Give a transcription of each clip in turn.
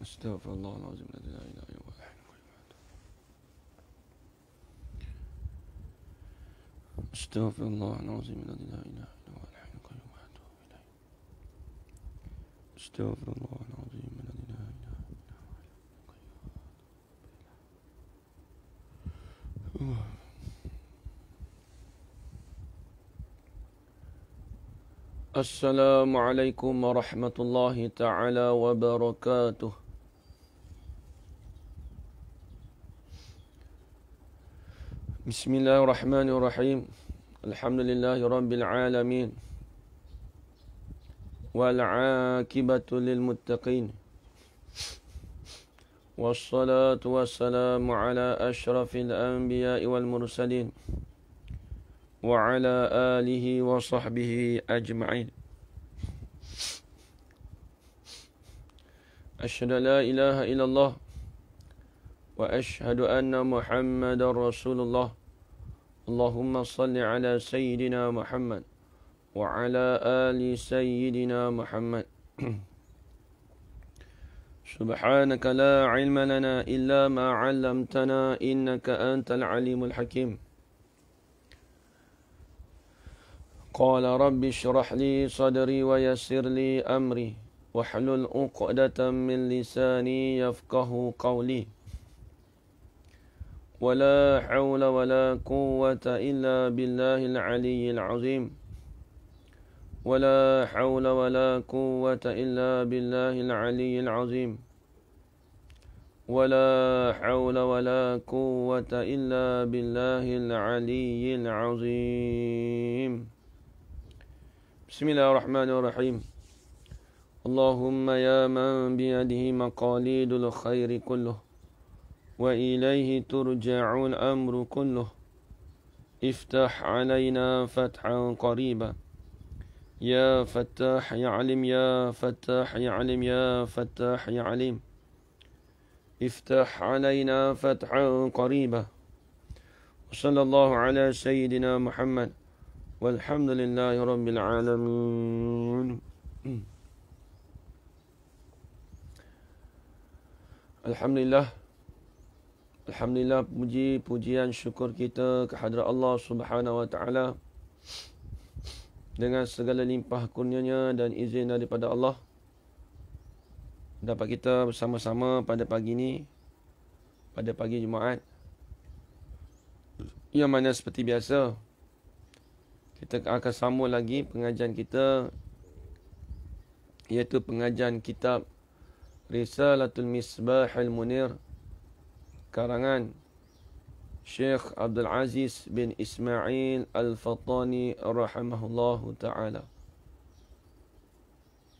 Astaghfirullahaladzim. La ilaha illallah. Astaghfirullahaladzim. La ilaha illallah. Astaghfirullahaladzim. La ilaha illallah. Assalamualaikum warahmatullahi ta'ala wabarakatuh. Bismillahirrahmanirrahim. Alhamdulillahi rabbil alamin. Wal aqibatu lil muttaqin. Wassalatu wassalamu ala ashrafil anbiya'i wal mursalin. Wa ala alihi wa sahbihi ajma'in. Asyhadu la ilaha illallah wa asyhadu anna Muhammadar Rasulullah. Allahumma salli ala sayyidina Muhammad wa ala ali sayyidina Muhammad. Subhanaka la ilma lana illa ma 'allamtana innaka antal alimul hakim. قال رب اشرح لي صدري ويسر لي أمري واحلل عقدة من لساني يفقه قولي ولا حول ولا قوة إلا بالله العلي العظيم ولا حول ولا قوة إلا بالله العلي العظيم ولا حول ولا قوة إلا بالله العلي العظيم. Bismillahirrahmanirrahim. Allahumma ya man biyadihi maqalidul khairi kulluh wa ilayhi turja'ul amru kulluh. Iftah alayna fathan qariba. Ya fattah ya alim ya fattah ya alim ya fattah ya alim. Iftah alayna fathan qariba. Wa sallallahu ala sayyidina Muhammad. Walhamdulillahi rabbil alamin. Alhamdulillah. Alhamdulillah, puji-pujian syukur kita kehadrat Allah Subhanahu wa taala. Dengan segala limpah kurnianya dan izin daripada Allah, dapat kita bersama-sama pada pagi ini, pada pagi Jumaat, yang mana seperti biasa kita akan sambung lagi pengajian kita, iaitu pengajian kitab Risalatul Misbahil Munir karangan Syekh Abdul Aziz bin Ismail Al-Fattani rahimahullahu ta'ala.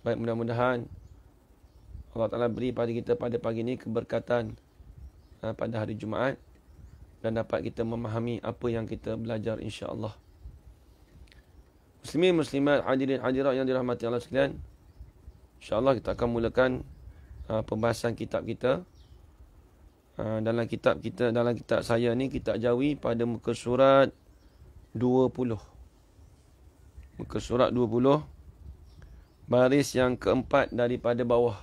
Baik, mudah-mudahan Allah Ta'ala beri pada kita pada pagi ini keberkatan pada hari Jumaat dan dapat kita memahami apa yang kita belajar insya-Allah. Muslimin, muslimat, hadirin, hadirat yang dirahmati Allah sekalian. InsyaAllah kita akan mulakan pembahasan kitab kita. Dalam kitab saya ni, kitab Jawi, pada muka surat 20. Muka surat 20, baris yang keempat daripada bawah.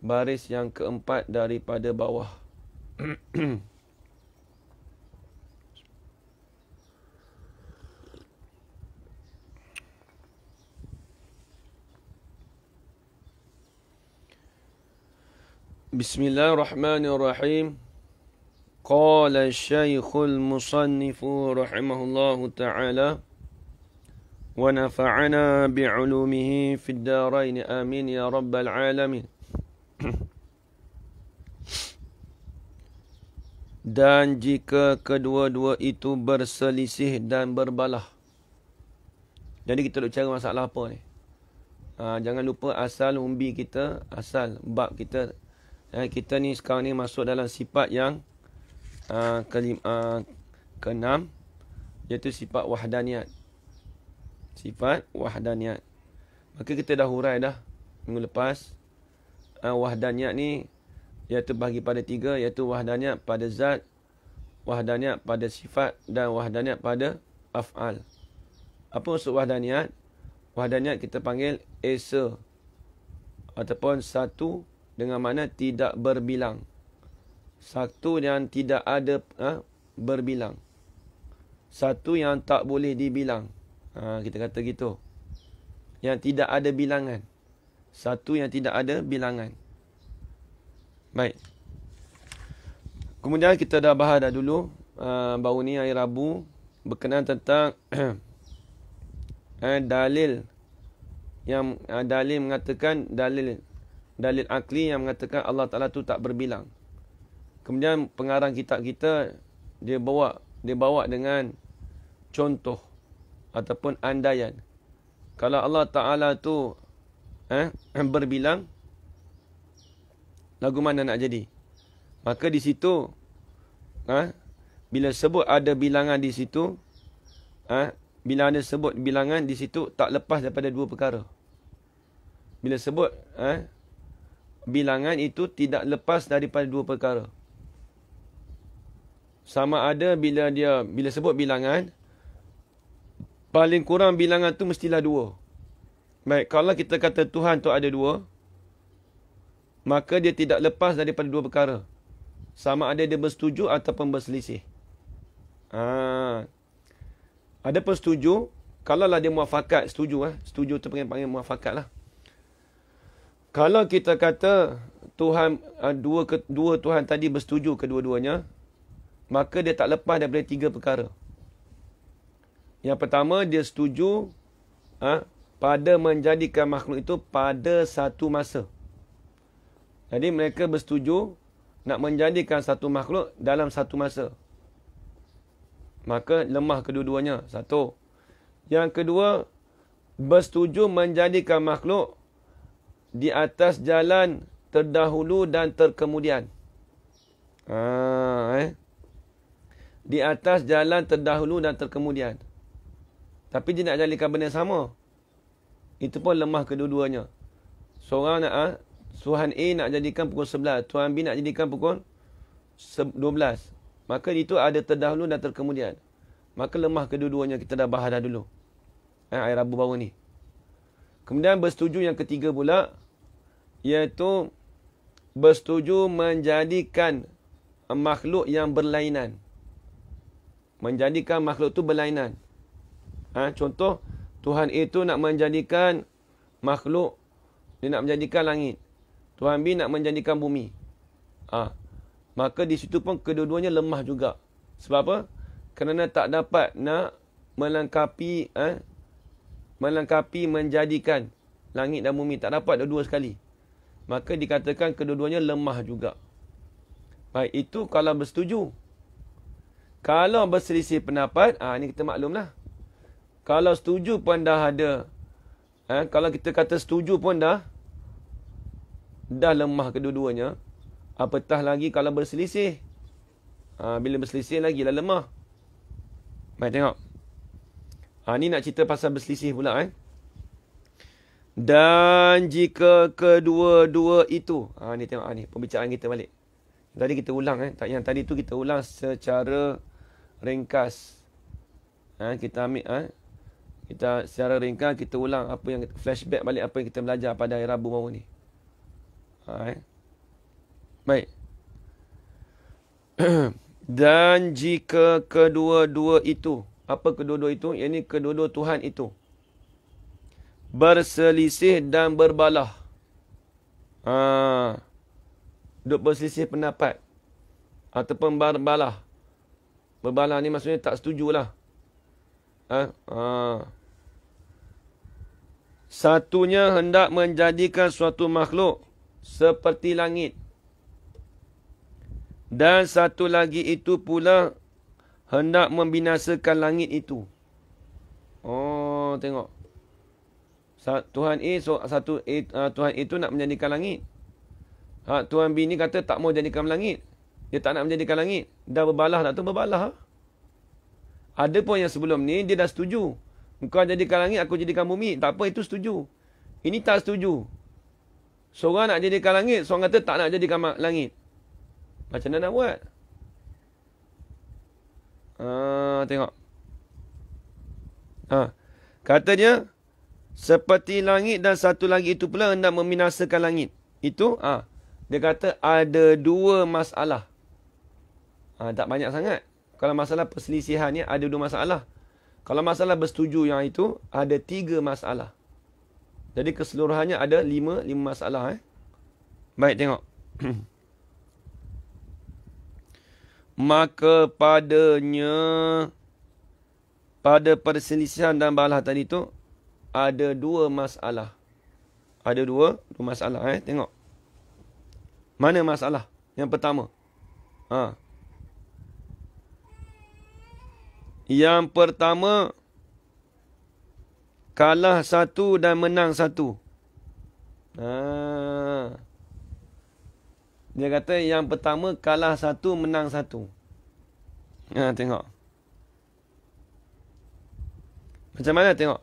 Baris yang keempat daripada bawah. Bismillahirrahmanirrahim. Qala Syekhul Musannifu rahimahullahu ta'ala wa nafa'ana bi'ulumihi fid darain amin ya rabbal alamin. Dan jika kedua-dua itu berselisih dan berbalah. Jadi kita nak cari masalah apa ni? Jangan lupa asal umbi kita, asal bab kita. Kita ni sekarang ni masuk dalam sifat yang keenam, iaitu sifat wahdaniyat. Sifat wahdaniyat. Maka kita dah hurai dah minggu lepas. Wahdaniyat ni iaitu bagi pada tiga, iaitu wahdaniyat pada zat, wahdaniyat pada sifat dan wahdaniyat pada af'al. Apa maksud wahdaniyat? Wahdaniyat kita panggil esa ataupun satu dengan makna tidak berbilang. Satu yang tidak ada berbilang. Satu yang tak boleh dibilang. Kita kata gitu. Yang tidak ada bilangan. Satu yang tidak ada bilangan. Baik. Kemudian kita dah bahas dah dulu. Baru ni hari Rabu. Berkenaan tentang dalil. Yang dalil mengatakan dalil akli yang mengatakan Allah Ta'ala tu tak berbilang. Kemudian pengarang kitab kita dia bawa dengan contoh ataupun andaian. Kalau Allah Ta'ala tu berbilang, lagu mana nak jadi? Maka di situ bila sebut ada bilangan di situ, bila ada sebut bilangan di situ tak lepas daripada dua perkara. Bila sebut bilangan itu tidak lepas daripada dua perkara. Sama ada bila sebut bilangan, paling kurang bilangan tu mestilah dua. Baik, kalau kita kata Tuhan tu ada dua, maka dia tidak lepas daripada dua perkara. Sama ada dia bersetuju ataupun berselisih. Ada pun setuju, kalau lah dia muafakat, setuju. Setuju tu panggil muafakat lah. Kalau kita kata Tuhan dua Tuhan tadi bersetuju kedua-duanya, maka dia tak lepas daripada tiga perkara. Yang pertama, dia setuju pada menjadikan makhluk itu pada satu masa. Jadi mereka bersetuju nak menjadikan satu makhluk dalam satu masa. Maka lemah kedua-duanya. Satu. Yang kedua, bersetuju menjadikan makhluk di atas jalan terdahulu dan terkemudian. Di atas jalan terdahulu dan terkemudian. Tapi dia nak jadikan benda sama. Itu pun lemah kedua-duanya. Seorang Tuhan A nak jadikan pukul 11. Tuhan B nak jadikan pukul 12. Maka itu ada terdahulu dan terkemudian. Maka lemah kedua-duanya. Kita dah bahas dah dulu. Hari Rabu baru ni. Kemudian bersetuju yang ketiga pula, iaitu bersetuju menjadikan makhluk yang berlainan. Menjadikan makhluk tu berlainan. Contoh, Tuhan itu nak menjadikan makhluk, dia nak menjadikan langit. Tuhan B nak menjadikan bumi. Maka di situ pun kedua-duanya lemah juga. Sebab apa? Kerana tak dapat nak melengkapi menjadikan langit dan bumi. Tak dapat dua sekali. Maka dikatakan kedua-duanya lemah juga. Baik, itu kalau bersetuju. Kalau berselisih pendapat, ini kita maklumlah. Kalau setuju pun dah ada. Kalau kita kata setuju pun dah lemah kedua-duanya. Apatah lagi kalau berselisih. Bila berselisih lagi dah lemah. Baik, tengok. Ni nak cerita pasal berselisih pula Dan jika kedua-dua itu. Ni tengok ni pembicaraan kita balik. Tadi kita ulang Yang tadi tu kita ulang secara ringkas. Kita ambil kita secara ringkas kita ulang apa yang flashback balik apa yang kita belajar pada hari Rabu baru ni. Baik. Dan jika kedua-dua itu, apa kedua-dua itu? Ini kedua-dua Tuhan itu berselisih dan berbalah. Duk berselisih pendapat ataupun berbalah. Berbalah ni maksudnya tak setujulah. Satunya hendak menjadikan suatu makhluk seperti langit. Dan satu lagi itu pula hendak membinasakan langit itu. Tengok. Tuhan Tuhan itu nak menjadikan langit. Tuhan B ni kata tak mau jadikan langit. Dia tak nak menjadikan langit. Dah berbalah tak tu berbalah. Ada pun yang sebelum ni dia dah setuju. Engkau jadikan langit, aku jadikan bumi. Tak apa, itu setuju. Ini tak setuju. Seorang nak jadikan langit, seorang kata tak nak jadikan langit. Macam mana nak buat? Tengok. Kata dia, seperti langit dan satu lagi itu pula hendak membinasakan langit. Itu, dia kata ada dua masalah. Tak banyak sangat. Kalau masalah perselisihan ni ada dua masalah. Kalau masalah bersetuju yang itu, ada 3 masalah. Jadi keseluruhannya ada 5 masalah. Baik, tengok. Maka padanya, pada perselisihan dan balah tadi tu, ada 2 masalah. Ada dua masalah. Tengok. Mana masalah? Yang pertama. Yang pertama, kalah satu dan menang satu. Dia kata yang pertama, kalah satu, menang satu. Tengok. Macam mana tengok?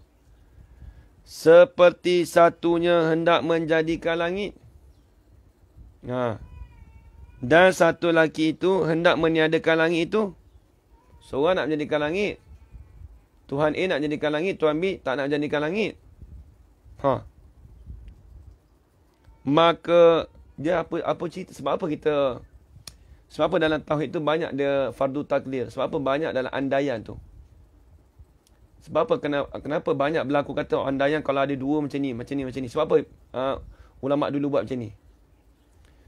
Seperti satunya hendak menjadikan langit. Dan satu lagi itu hendak meniadakan langit itu. Seorang nak menjadikan langit. Tuhan A nak jadikan langit, Tuhan B tak nak jadikan langit. Maka dia apa cerita? Sebab apa dalam tauhid tu banyak dia fardu takdir? Sebab apa banyak dalam andaian tu? Sebab apa kenapa banyak berlaku kata andaian kalau ada dua macam ni. Sebab apa ulama dulu buat macam ni?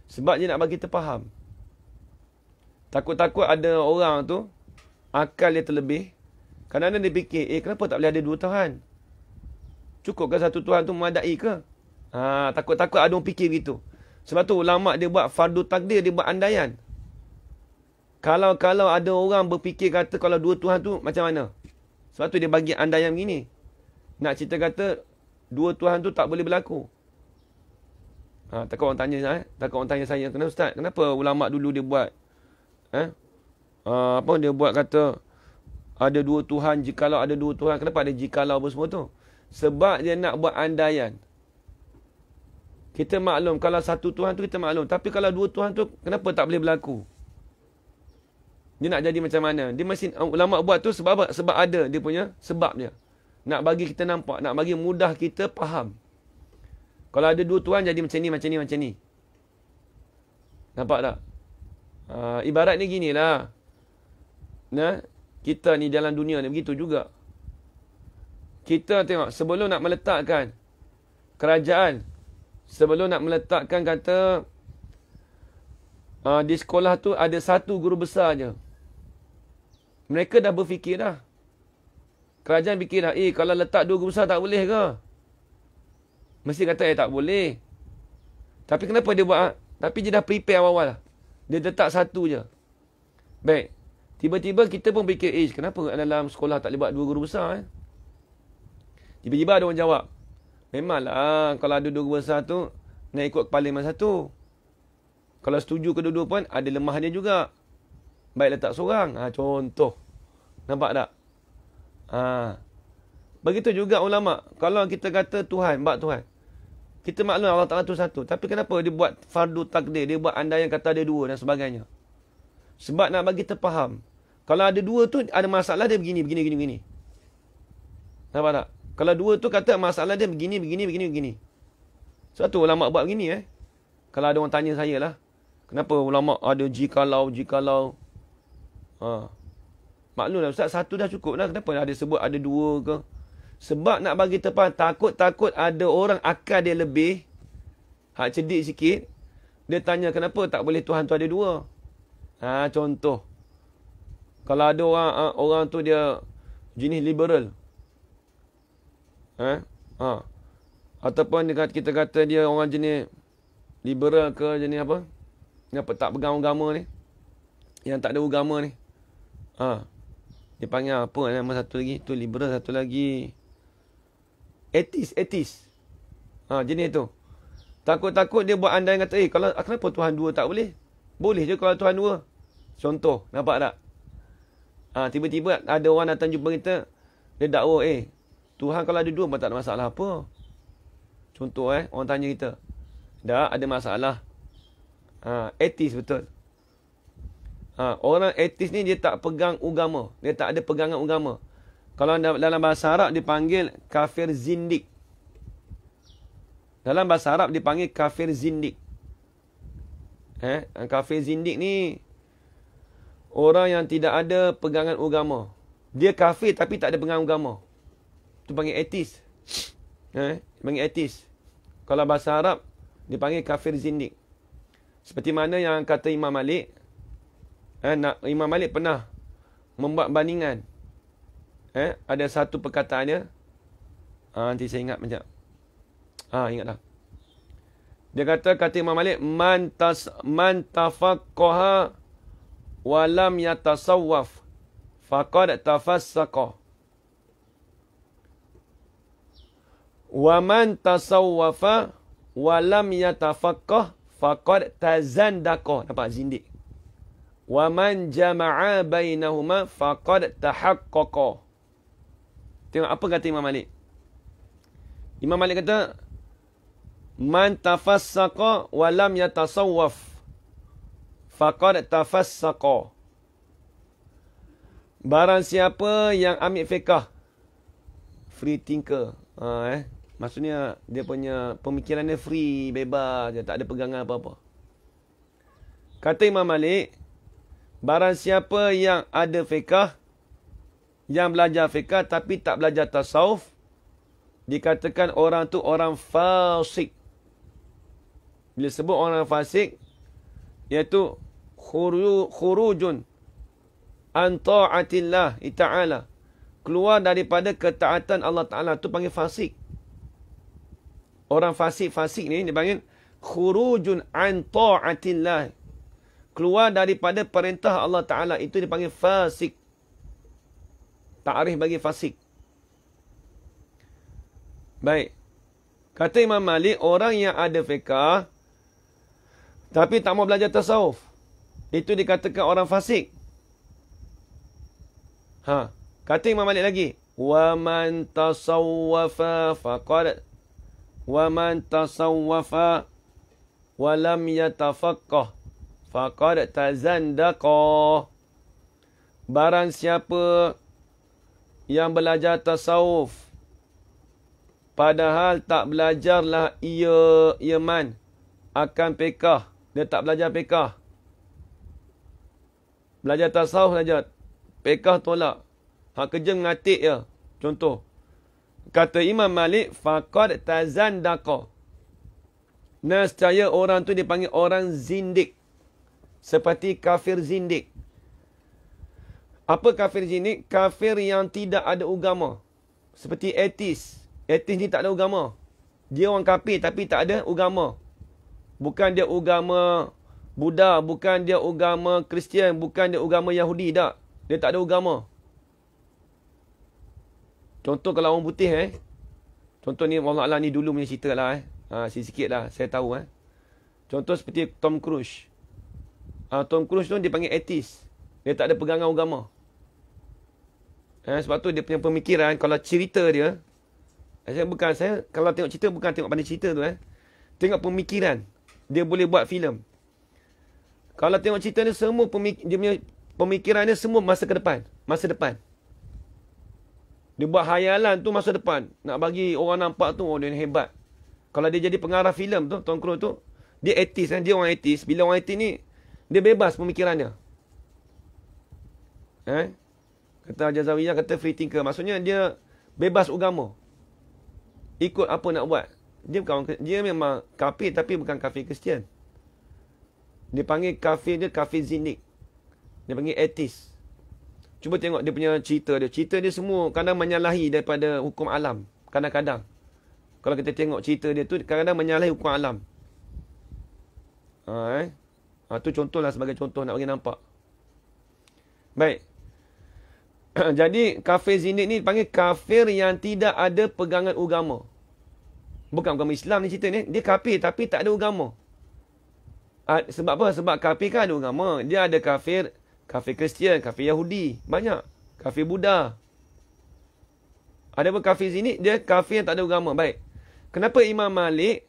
Sebab dia nak bagi kita faham. Takut-takut ada orang tu akal dia terlebih. Kadang-kadang dia fikir, kenapa tak boleh ada 2 Tuhan? Cukupkah satu Tuhan tu memadai ke? Takut-takut ada orang fikir begitu. Sebab tu ulama dia buat fardu takdir, dia buat andaian. Kalau ada orang berfikir kata kalau 2 Tuhan tu macam mana? Sebab tu dia bagi andaian begini. Nak cerita kata 2 Tuhan tu tak boleh berlaku. Takut orang tanya saya, kenapa Ustaz? Kenapa ulama dulu dia buat? Dia buat kata ada 2 Tuhan, jikalau ada 2 Tuhan. Kenapa ada jikalau apa semua tu? Sebab dia nak buat andaian. Kita maklum kalau satu Tuhan tu kita maklum, tapi kalau 2 Tuhan tu kenapa tak boleh berlaku? Dia nak jadi macam mana? Dia mesti ulama buat tu sebab apa? Sebab ada dia punya sebab dia. Nak bagi kita nampak, nak bagi mudah kita faham. Kalau ada 2 Tuhan jadi macam ni. Nampak tak? Ibarat ni ginilah. Kita ni dalam dunia ni begitu juga. Kita tengok, sebelum nak meletakkan kerajaan, sebelum nak meletakkan kata di sekolah tu ada 1 guru besar je. Mereka dah berfikir dah. Kerajaan fikir dah, kalau letak 2 guru besar tak boleh ke? Mesti kata tak boleh. Tapi kenapa dia buat? Tapi dia dah prepare awal-awal lah. Dia letak 1 je. Baik. Tiba-tiba kita pun fikir, kenapa dalam sekolah tak boleh buat 2 guru besar? Tiba-tiba ada orang jawab, memanglah kalau ada 2 guru besar tu, nak ikut kepala mana satu. Kalau setuju kedua-dua pun, ada lemah dia juga. Baik letak seorang. Contoh. Nampak tak? Begitu juga ulama. Kalau kita kata Tuhan, bak Tuhan. Kita maklum Allah Ta'ala tu satu. Tapi kenapa dia buat fardu takdir? Dia buat andaian kata ada dua dan sebagainya. Sebab nak bagi terfaham. Kalau ada dua tu, ada masalah dia begini. Nampak tak? Kalau dua tu kata masalah dia begini. Satu ulama buat begini Kalau ada orang tanya saya lah. Kenapa ulama ada jikalau. Maklum lah Ustaz, satu dah cukup lah. Kenapa ada sebut ada dua ke? Sebab nak bagi terfaham, takut ada orang akal dia lebih, hak cerdik sikit, dia tanya kenapa tak boleh Tuhan tu ada dua. Contoh. Kalau ada orang tu dia jenis liberal. Ataupun kita kata dia orang jenis liberal ke jenis apa? Kenapa tak pegang agama ni? Yang tak ada agama ni. Dia panggil apa nama satu lagi? Tu liberal, satu lagi Etis. Jenis tu. Takut-takut dia buat andaian kata, kenapa Tuhan dua tak boleh? Boleh je kalau Tuhan dua. Contoh, nampak tak? Tiba-tiba ada orang datang jumpa kita, dia dakwa, Tuhan kalau ada dua pun tak ada masalah apa. Contoh, orang tanya kita. Tak ada masalah. Etis betul. Orang etis ni dia tak pegang agama. Dia tak ada pegangan agama. Kalau dalam bahasa Arab dipanggil kafir zindik. Dalam bahasa Arab dipanggil kafir zindik. Kafir zindik ni orang yang tidak ada pegangan agama. Dia kafir tapi tak ada pegangan agama. Itu panggil etis. Panggil etis. Kalau bahasa Arab dipanggil kafir zindik. Seperti mana yang kata Imam Malik. Imam Malik pernah membuat bandingan. Ada satu perkataan dia. Nanti saya ingat macam. Ingatlah. Dia kata Imam Malik, man tafaqqaha wa lam yatasawwaf faqad tafassaqa. Wa man tasawwafa wa lam yatafaqqah faqad tazandaqa. Nampak zindik. Wa man jama'a bainahuma faqad tahaqqaqa. Tengok apa kata Imam Malik. Imam Malik kata, man tafassaqa wa lam yatasawwaf faqad tafassaqa. Barang siapa yang ambil fiqh, free thinker. Maksudnya dia punya pemikiran dia free, bebas, dia tak ada pegangan apa-apa. Kata Imam Malik, barang siapa yang ada fiqh, yang belajar fiqh tapi tak belajar tasawuf, dikatakan orang tu orang fasik. Bila sebut orang fasik, iaitu khurujun an ta'atillah ta'ala. Keluar daripada ketaatan Allah Ta'ala. Itu panggil fasik. Orang fasik ni dipanggil khurujun an ta'atillah. Keluar daripada perintah Allah Ta'ala. Itu dipanggil fasik. Ta'rif bagi fasik. Baik. Kata Imam Malik, orang yang ada fiqh tapi tak mau belajar tasawuf, itu dikatakan orang fasik. Kata Imam Malik lagi, wa man tasawwafa wa lam yatafaqqah faqad tazandaqa. Barang siapa yang belajar tasawuf padahal tak belajarlah ia man akan fiqh, dia tak belajar fiqh, belajar tasawuf saja, fiqh tolak, hak kerja mengatik je. Contoh, kata Imam Malik, faqad tazandaqa. Nescaya orang tu dipanggil orang zindik, seperti kafir zindik. Apa kafir zindik? Kafir yang tidak ada agama. Seperti etis. Etis ni tak ada agama. Dia orang kafir tapi tak ada agama. Bukan dia agama Buddha, bukan dia agama Kristian, bukan dia agama Yahudi, tak. Dia tak ada agama. Contoh kalau orang putih, contoh ni, Allah ni dulu punya cerita lah, sikit lah, saya tahu, Contoh seperti Tom Cruise. Tom Cruise tu dipanggil etis. Dia tak ada pegangan agama. Sebab tu dia punya pemikiran, kalau cerita dia, saya kalau tengok cerita bukan tengok pada cerita tu. Tengok pemikiran. Dia boleh buat filem. Kalau tengok cerita ni, semua dia punya pemikiran dia semua masa ke depan. Masa depan. Dia buat hayalan tu masa depan. Nak bagi orang nampak tu, oh dia hebat. Kalau dia jadi pengarah filem tu, Tom Cruise tu, dia etis kan. Dia orang etis. Bila orang etis ni, dia bebas pemikirannya. Kata Al-Jazawiyah, kata free thinker. Maksudnya dia bebas agama. Ikut apa nak buat. Dia memang kafir tapi bukan kafir Kristian. Dia panggil kafir dia kafir zindik. Dia panggil etis. Cuba tengok dia punya cerita dia. Cerita dia semua kadang menyalahi daripada hukum alam. Kadang-kadang. Kalau kita tengok cerita dia tu, kadang-kadang menyalahi hukum alam. Tu contohlah sebagai contoh nak bagi nampak. Baik. Jadi kafir zindik ni panggil kafir yang tidak ada pegangan agama. Bukan agama Islam ni cerita ni. Dia kafir tapi tak ada agama. Sebab apa? Sebab kafir kan ada agama. Dia ada kafir Kristian, kafir Yahudi. Banyak. Kafir Buddha. Ada pun kafir zindik, dia kafir yang tak ada agama. Baik. Kenapa Imam Malik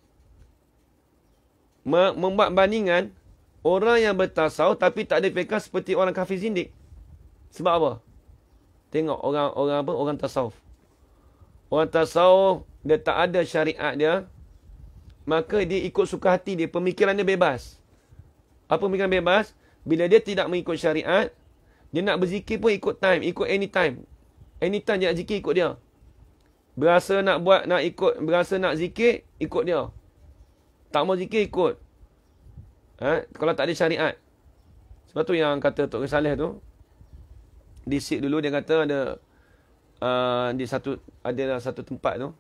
membuat bandingan orang yang bertasawuf tapi tak ada fiqh seperti orang kafir zindik? Sebab apa? Tengok orang tasawuf. Orang tasawuf, dia tak ada syariat dia, maka dia ikut suka hati dia, pemikiran dia bebas. Apa pemikiran bebas? Bila dia tidak mengikut syariat, dia nak berzikir pun ikut time, ikut anytime. Anytime dia nak zikir, ikut dia. Berasa nak zikir, ikut dia. Tak mau zikir, ikut. Kalau tak ada syariat. Sebab tu yang kata Tok Saleh tu, di Sik dulu dia kata ada satu tempat tu.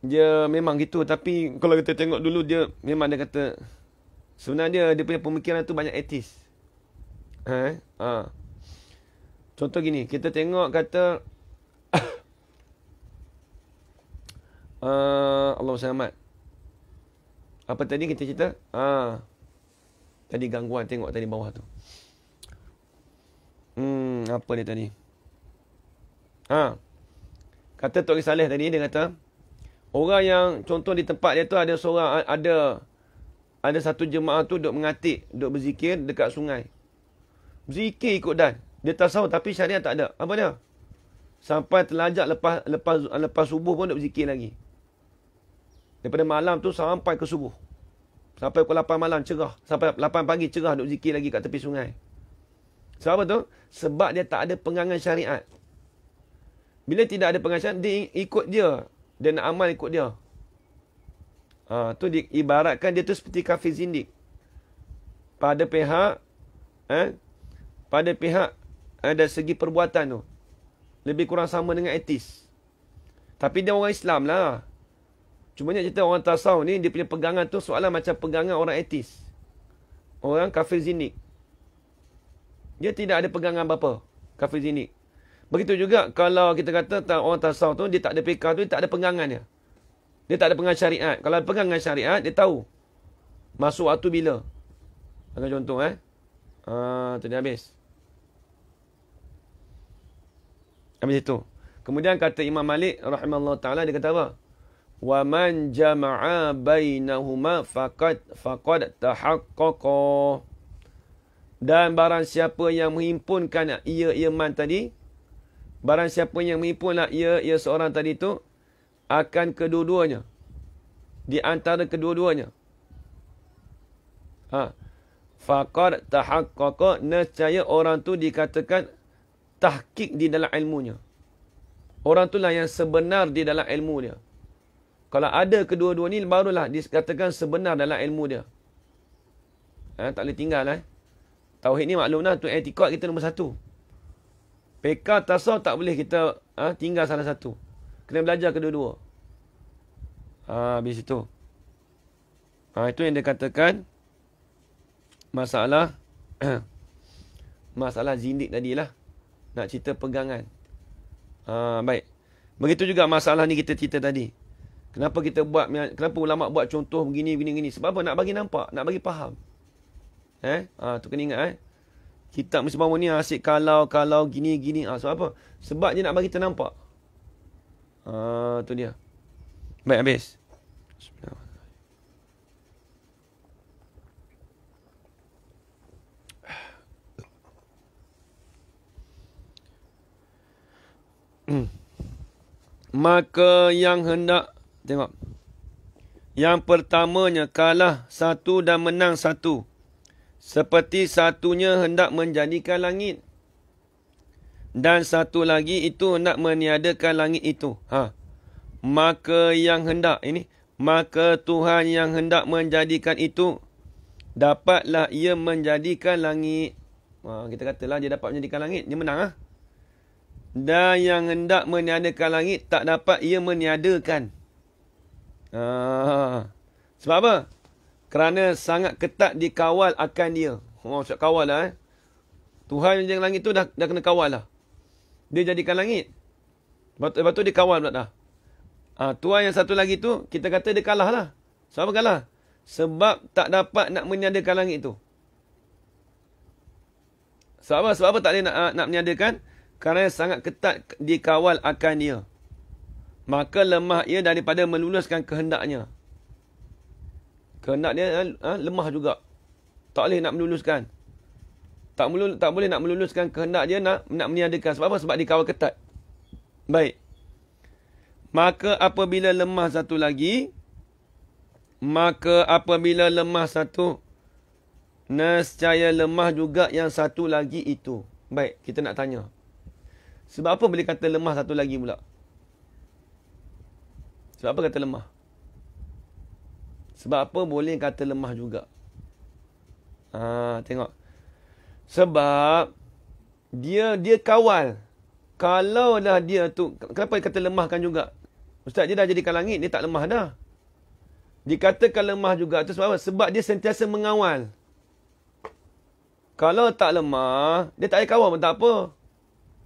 Dia memang gitu, tapi kalau kita tengok dulu dia memang dia kata sebenarnya dia punya pemikiran tu banyak etis. Contoh gini, kita tengok kata Allah selamat. Apa tadi kita cerita? Tadi gangguan tengok tadi bawah tu. Apa dia tadi? Kata Tok Saleh tadi, dia kata orang yang contoh di tempat dia tu ada seorang, ada satu jemaah tu duk mengatik, duk berzikir dekat sungai. Berzikir ikut dan. Dia tasawuf tapi syariat tak ada. Apa dia? Sampai terlajak lepas subuh pun duk berzikir lagi. Daripada malam tu sampai ke subuh. Sampai pukul 8 malam cerah. Sampai 8 pagi cerah duk zikir lagi kat tepi sungai. Sebab apa tu? Sebab dia tak ada pegangan syariat. Bila tidak ada pegangan syariat, dia ikut dia. Dia nak amal ikut dia. Tu diibaratkan dia tu seperti kafir zindik. Pada pihak dari segi perbuatan tu, lebih kurang sama dengan etis. Tapi dia orang Islam lah. Cumanya cerita orang tasawuf ni, dia punya pegangan tu soalan macam pegangan orang etis. Orang kafir zindik. Dia tidak ada pegangan apa-apa. Kafir zindik. Begitu juga kalau kita kata orang tasawuf tu, dia tak ada fiqh tu, dia tak ada pegangan dia. Dia tak ada pegangan syariat. Kalau ada pegangan syariat, dia tahu masuk waktu bila. Bagi contoh tadi habis. Habis itu. Kemudian kata Imam Malik rahimahullah ta'ala, dia kata apa? Wa man jama'a bainahuma faqad tahaqqaqa. Dan barang siapa yang menghimpunkan ia man tadi, barang siapa yang menghimpunlah ia seorang tadi tu, akan kedua-duanya. Di antara kedua-duanya. Faqad tahaqqaqa, nescaya orang tu dikatakan tahqiq di dalam ilmunya. Orang itulah yang sebenar di dalam ilmu dia. Kalau ada kedua-dua ni, barulah dikatakan sebenar dalam ilmu dia. Tak boleh tinggal. Tauhid ni maklumlah, tu etikad kita nombor satu. Fiqh tasawuf tak boleh kita tinggal salah satu. Kena belajar kedua-dua. Habis itu. Itu yang dia katakan masalah masalah zindik tadilah. Nak cerita pegangan. Baik. Begitu juga masalah ni kita cerita tadi. Kenapa kenapa ulama buat contoh begini. Sebab apa? Nak bagi nampak, nak bagi faham. Tu kena ingat. Kitab mesti bangun ni asyik kalau gini. Sebab apa? Sebab dia nak bagi kita nampak. Tu dia. Baik, habis. Maka yang hendak, tengok. Yang pertamanya kalah satu dan menang satu. Seperti satunya hendak menjadikan langit. Dan satu lagi itu hendak meniadakan langit itu. Maka yang hendak, ini. Maka Tuhan yang hendak menjadikan itu, dapatlah ia menjadikan langit. Kita katalah dia dapat menjadikan langit. Dia menang. Dan yang hendak meniadakan langit, tak dapat ia meniadakan. Sebab apa? Kerana sangat ketat dikawal akan dia. Maksud kawal lah. Tuhan yang jadikan langit tu dah kena kawal lah. Dia jadikan langit. Lepas tu dia kawal pula dah. Tuhan yang satu lagi tu, kita kata dia kalah lah. Sebab apa kalah? Sebab tak dapat nak meniadakan langit tu. Sebab apa? Sebab apa tak boleh nak meniadakan? Kerana sangat ketat dikawal akan dia. Maka lemah ia daripada meluluskan kehendaknya. Kehendak dia lemah juga. Tak boleh nak meluluskan. Tak boleh nak meluluskan kehendak dia nak meniadakan. Sebab apa? Sebab dikawal ketat. Baik. Maka apabila lemah satu lagi. Nescaya lemah juga yang satu lagi itu. Baik, kita nak tanya. Sebab apa boleh kata lemah satu lagi pula? Sebab apa kata lemah? Sebab apa boleh kata lemah juga? Tengok. Sebab dia kawal. Kalau dah dia tu, kenapa dia kata lemahkan juga? Ustaz, dia dah jadikan langit, dia tak lemah dah. Dikatakan lemah juga tu sebab apa? Sebab dia sentiasa mengawal. Kalau tak lemah, dia tak payah kawal pun tak apa.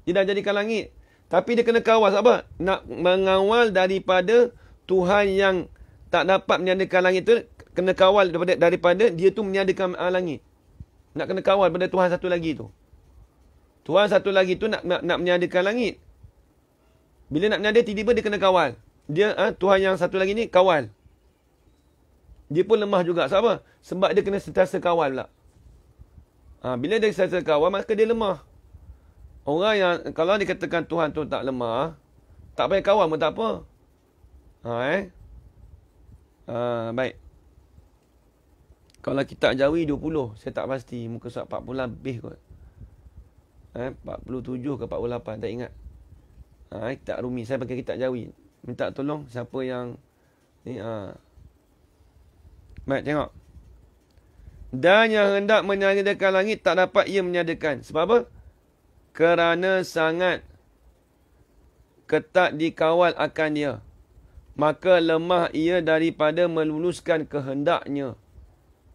Dia dah jadikan langit. Tapi dia kena kawal sebab apa? Nak mengawal daripada Tuhan yang tak dapat meniadakan langit tu, kena kawal daripada dia tu meniadakan langit. Nak kena kawal pada Tuhan satu lagi tu. Tuhan satu lagi tu nak meniadakan langit. Bila nak meniadakan, tiba-tiba dia kena kawal. Dia Tuhan yang satu lagi ni kawal. Dia pun lemah juga. Sebab apa? Sebab dia kena sentiasa kawal pula. Bila dia sentiasa kawal, maka dia lemah. Orang yang, kalau dikatakan Tuhan tu tak lemah, tak payah kawal pun tak apa. Baik. Kalau kitab Jawi 20, saya tak pasti. Muka surat 40 lebih kot. 47 ke 48, tak ingat. Kitab Rumi, saya pakai kitab Jawi. Minta tolong siapa yang ni. Baik, tengok. Dan yang hendak meniadakan langit, tak dapat ia meniadakan. Sebab apa? Kerana sangat ketat dikawal akan dia. Maka lemah ia daripada meluluskan kehendaknya.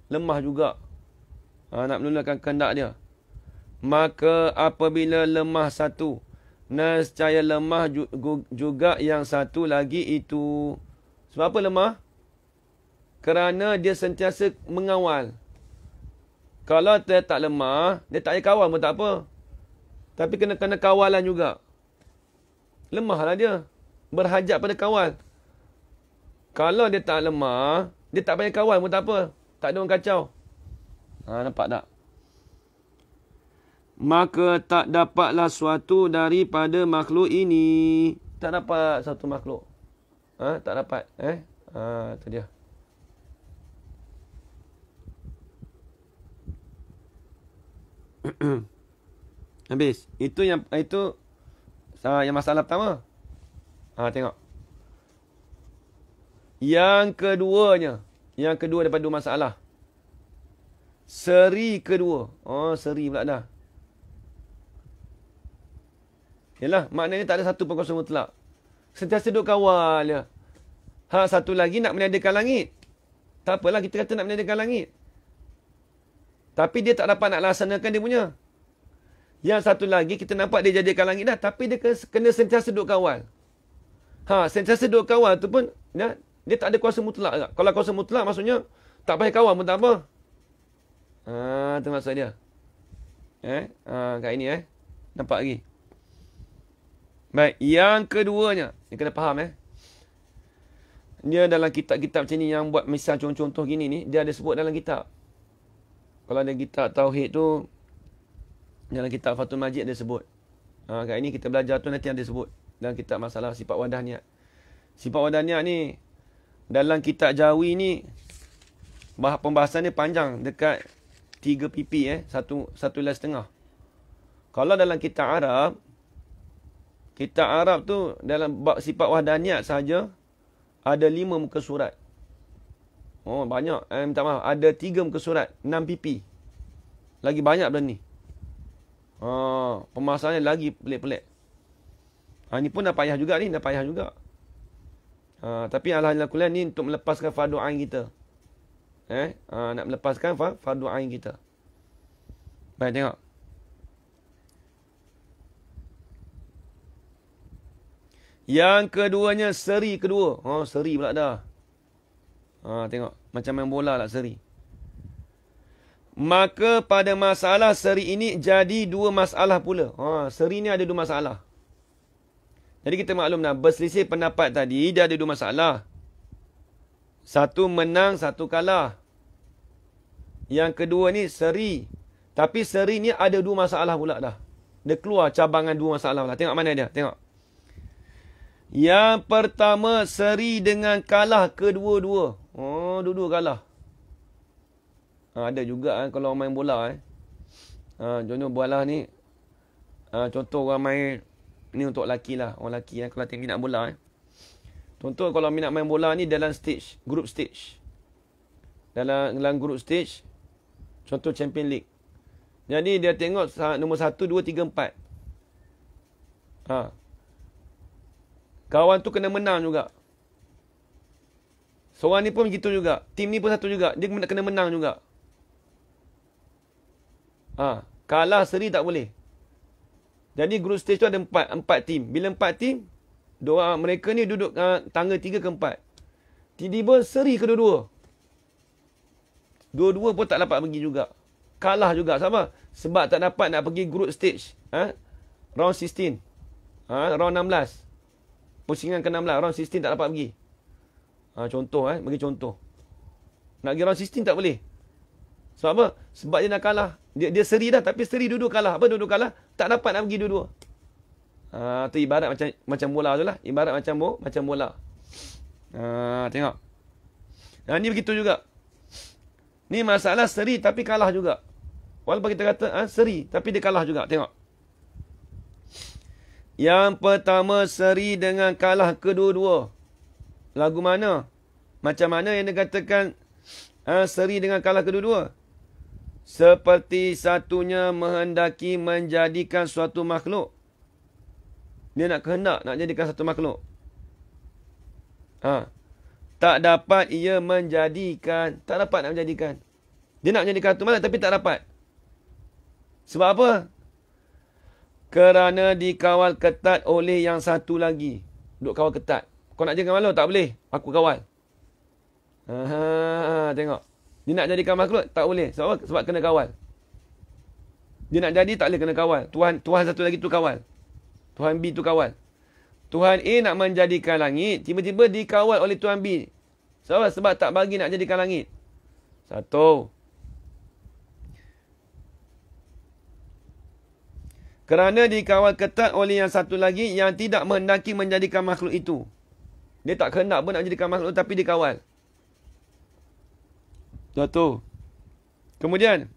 Lemah juga. Nak meluluskan kehendak dia. Maka apabila lemah satu, nescaya lemah juga yang satu lagi itu. Sebab apa lemah? Kerana dia sentiasa mengawal. Kalau dia tak lemah, dia tak payah kawal pun tak apa. Tapi kena kawalan juga. Lemahlah dia. Berhajat pada kawal. Kalau dia tak lemah, dia tak payah kawal pun tak apa. Tak ada orang kacau. Nampak tak? Maka tak dapatlah suatu daripada makhluk ini. Tak dapat satu makhluk. Tak dapat. Itu dia. Habis. Itu yang masalah pertama. Tengok. Yang kedua daripada dua masalah. Seri kedua. Seri pula dah. Yalah, maknanya tak ada satu pun kosong mutlak. Sentiasa duduk kawal je. Satu lagi nak meniadakan langit. Tak apalah, kita kata nak meniadakan langit. Tapi dia tak dapat nak laksanakan dia punya. Yang satu lagi, kita nampak dia jadikan langit dah. Tapi dia kena sentiasa duduk kawal. Sentiasa duduk kawal tu pun, dia tak ada kuasa mutlak tak? Kalau kuasa mutlak maksudnya, tak payah kawal pun tak apa. Itu maksud dia. Kat ini Nampak lagi. Baik, yang keduanya, ni kena faham Dia dalam kitab-kitab macam ni yang buat misal contoh-contoh gini ni, dia ada sebut dalam kitab. Kalau ada kitab tauhid tu, dalam kitab Fathul Majid dia sebut. Kat ini kita belajar tu nanti ada sebut dalam kitab masalah sifat wadah niat. Sifat wadah niat ni dalam kitab Jawi ni pembahasan dia panjang dekat 3 pp satu helai setengah. Kalau dalam kitab Arab tu dalam bab sifat wadah niat saja ada 5 muka surat. Oh banyak. Minta maaf, ada 3 muka surat, 6 pp. Lagi banyak benda ni. Pemasalannya lagi pelik-pelik. Ni pun dah payah juga ni, dah payah juga. Tapi alhamdulillah kuliah ni untuk melepaskan fardu ain kita. Nak melepaskan fardu ain kita. Baik, tengok. Yang keduanya seri kedua. Seri pula dah. Tengok. Macam main bola lah seri. Maka pada masalah seri ini jadi 2 masalah pula. Seri ni ada 2 masalah. Jadi kita maklum dah. Berselisih pendapat tadi dia ada 2 masalah. Satu menang, satu kalah. Yang kedua ni seri. Tapi seri ni ada 2 masalah pula dah. Dia keluar cabangan 2 masalah pula. Tengok mana dia. Tengok. Yang pertama seri dengan kalah kedua-dua. Dua-dua kalah. Ada juga kalau main bola contoh bola ni. Contoh orang main ni untuk lelaki lah. Orang lelaki kalau minat bola Contoh kalau minat main bola ni dalam stage, group stage. Dalam group stage, contoh Champion League. Jadi dia tengok nombor 1, 2, 3, 4. Kawan tu kena menang juga. Seorang ni pun begitu juga. Tim ni pun satu juga. Dia kena menang juga. Kalah seri tak boleh. Jadi group stage tu ada 4 tim. Bila 4 tim, mereka ni duduk tangga 3 ke 4. Tiba-tiba seri kedua-dua. Dua-dua pun tak dapat pergi juga. Kalah juga. Sebab tak dapat nak pergi group stage. Round 16. Round 16. Pusingan ke-16. Round 16 tak dapat pergi. Contoh bagi contoh. Nak pergi round 16 tak boleh. Sebab apa? Sebab dia nak kalah. Dia seri dah tapi seri dua-dua kalah. Apa dua-dua kalah? Tak dapat nak pergi dua-dua. Tu ibarat macam bola tu lah. Ibarat macam bola. Tengok. Ni begitu juga. Ni masalah seri tapi kalah juga. Walaupun kita kata seri tapi dia kalah juga. Tengok. Yang pertama seri dengan kalah kedua-dua. Lagu mana? Macam mana yang dikatakan seri dengan kalah kedua-dua? Seperti satunya menghendaki menjadikan suatu makhluk. Dia nak kehendak nak jadikan satu makhluk. Tak dapat ia menjadikan. Tak dapat nak menjadikan. Dia nak menjadikan satu makhluk tapi tak dapat. Sebab apa? Kerana dikawal ketat oleh yang satu lagi. Duk kawal ketat. Kau nak jadikan makhluk? Tak boleh. Aku kawal. Tengok. Dia nak jadikan makhluk? Tak boleh. Sebab kena kawal. Dia nak jadi tak boleh kena kawal. Tuhan satu lagi tu kawal. Tuhan B tu kawal. Tuhan A nak menjadikan langit. Tiba-tiba dikawal oleh Tuhan B. Sebab tak bagi nak jadikan langit. Satu. Kerana dikawal ketat oleh yang satu lagi yang tidak menghendaki menjadikan makhluk itu. Dia tak kehendak pun nak jadikan makhluk tapi dikawal. Satu. Kemudian.